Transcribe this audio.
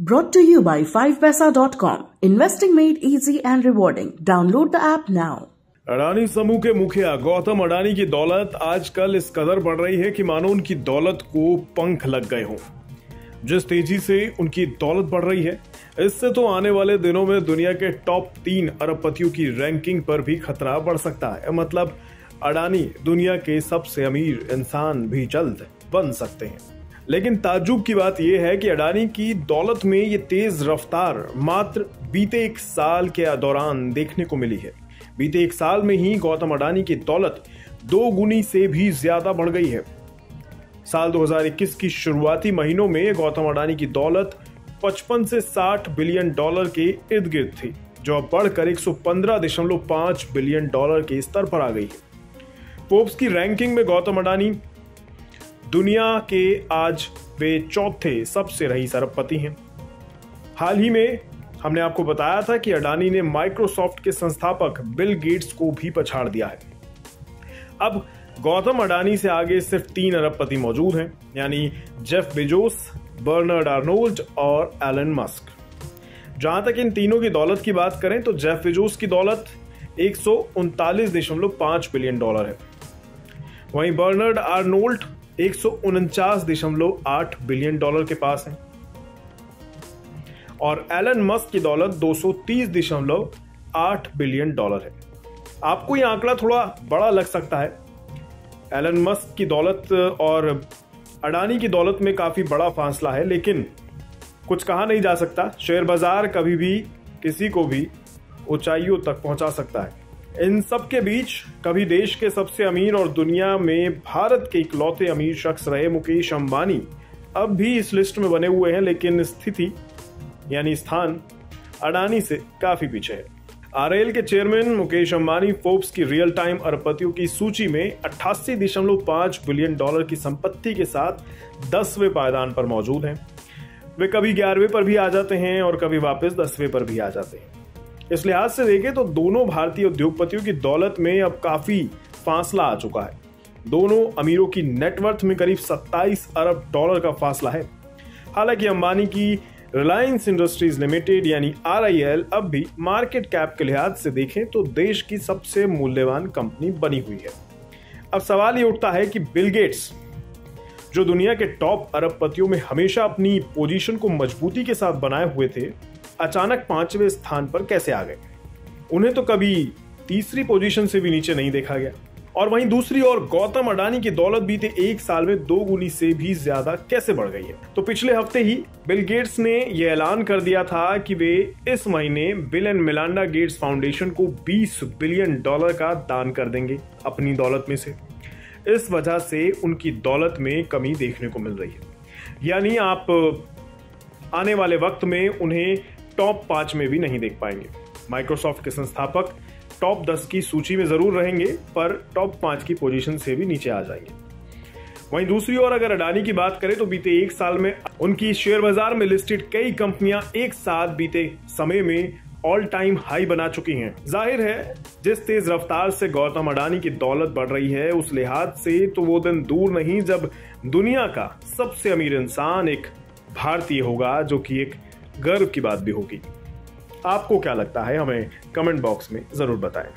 Brought to you by 5paisa.com. Investing made easy and rewarding. Download the app now. Adani समूह के मुखिया गौतम अडानी की दौलत आजकल इस कदर बढ़ रही है कि मानो उनकी दौलत को पंख लग गए हों। जिस तेजी से उनकी दौलत बढ़ रही है, इससे तो आने वाले दिनों में दुनिया के टॉप 3 अरबपतियों की रैंकिंग पर भी खतरा बढ़ सकता है। मतलब अडानी दुनिया के सबसे अमीर इंसान भी जल्द बन सकते हैं। लेकिन ताज्जुब की बात यह है कि अडानी की दौलत में ये तेज रफ्तार मात्र बीते 1 साल के दौरान देखने को मिली है। बीते 1 साल में ही गौतम अडानी की दौलत 2 गुनी से भी ज्यादा बढ़ गई है। साल 2021 की शुरुआती महीनों में गौतम अडानी की दौलत 55 से 60 बिलियन डॉलर के इर्द गिर्द थी, जो अब बढ़कर 115.5 बिलियन डॉलर के स्तर पर आ गई है। फोर्ब्स की रैंकिंग में गौतम अडानी दुनिया के आज वे चौथे सबसे रईस अरबपति हैं। हाल ही में हमने आपको बताया था कि अडानी ने माइक्रोसॉफ्ट के संस्थापक बिल गेट्स को भी पछाड़ दिया है। अब गौतम अडानी से आगे सिर्फ 3 अरबपति मौजूद हैं, यानी जेफ बेजोस, बर्नार्ड आर्नोल्ड और एलन मस्क। जहां तक इन तीनों की दौलत की बात करें तो जेफ बेजोस की दौलत 139.5 बिलियन डॉलर है। वहीं बर्नार्ड आर्नोल्ड 149.8 बिलियन डॉलर के पास है और एलन मस्क की दौलत 230.8 बिलियन डॉलर है। आपको यह आंकड़ा थोड़ा बड़ा लग सकता है। एलन मस्क की दौलत और अडानी की दौलत में काफी बड़ा फासला है, लेकिन कुछ कहा नहीं जा सकता। शेयर बाजार कभी भी किसी को भी ऊंचाइयों तक पहुंचा सकता है। इन सब के बीच कभी देश के सबसे अमीर और दुनिया में भारत के इकलौते अमीर शख्स रहे मुकेश अंबानी अब भी इस लिस्ट में बने हुए हैं, लेकिन स्थिति यानी स्थान अडानी से काफी पीछे है। आरएल के चेयरमैन मुकेश अंबानी फोर्ब्स की रियल टाइम अरबपतियों की सूची में 88.5 बिलियन डॉलर की संपत्ति के साथ 10वें पायदान पर मौजूद हैं। वे कभी 11वें पर भी आ जाते हैं और कभी वापस 10वें पर भी आ जाते हैं। इस लिहाज से देखें तो दोनों भारतीय उद्योगपतियों की दौलत में अब काफी फासला आ चुका है। दोनों अमीरों की नेटवर्थ में करीब 27 अरब डॉलर का फासला है। हालांकि अंबानी की रिलायंस इंडस्ट्रीज लिमिटेड यानी RIL अब भी मार्केट कैप के लिहाज से देखें तो देश की सबसे मूल्यवान कंपनी बनी हुई है। अब सवाल ये उठता है कि बिल गेट्स, जो दुनिया के टॉप अरबपतियों में हमेशा अपनी पोजीशन को मजबूती के साथ बनाए हुए थे, अचानक 5वें स्थान पर कैसे आ गए? उन्हें तो कभी तीसरी पोजीशन से भी नीचे नहीं देखा गया। और वहीं दूसरी ओर गौतम अडानी की दौलत बीते 1 साल में 2 गुनी से भी ज्यादा कैसे बढ़ गई है? तो पिछले हफ्ते ही बिल गेट्स ने यह ऐलान कर दिया था कि वे इस महीने bill and Melinda Gates foundation को 20 बिलियन डॉलर का दान कर देंगे अपनी दौलत में से। इस वजह से उनकी दौलत में कमी देखने को मिल रही है, यानी आप आने वाले वक्त में उन्हें टॉप 5 में भी नहीं देख पाएंगे। माइक्रोसॉफ्ट के संस्थापक टॉप 10 की सूची में जरूर रहेंगे, पर टॉप 5 की पोजीशन से भी नीचे आ जाएंगे। वहीं दूसरी ओर अगर अडानी की बात करें तो बीते 1 साल में उनकी शेयर बाजार में लिस्टेड कई कंपनियां एक साथ बीते समय में ऑल टाइम हाई बना चुकी हैं। जाहिर है जिस तेज रफ्तार से गौतम अडानी की दौलत बढ़ रही है, उस लिहाज से तो वो दिन दूर नहीं जब दुनिया का सबसे अमीर इंसान एक भारतीय होगा, जो कि एक गर्व की बात भी होगी। आपको क्या लगता है? हमें कमेंट बॉक्स में जरूर बताएं।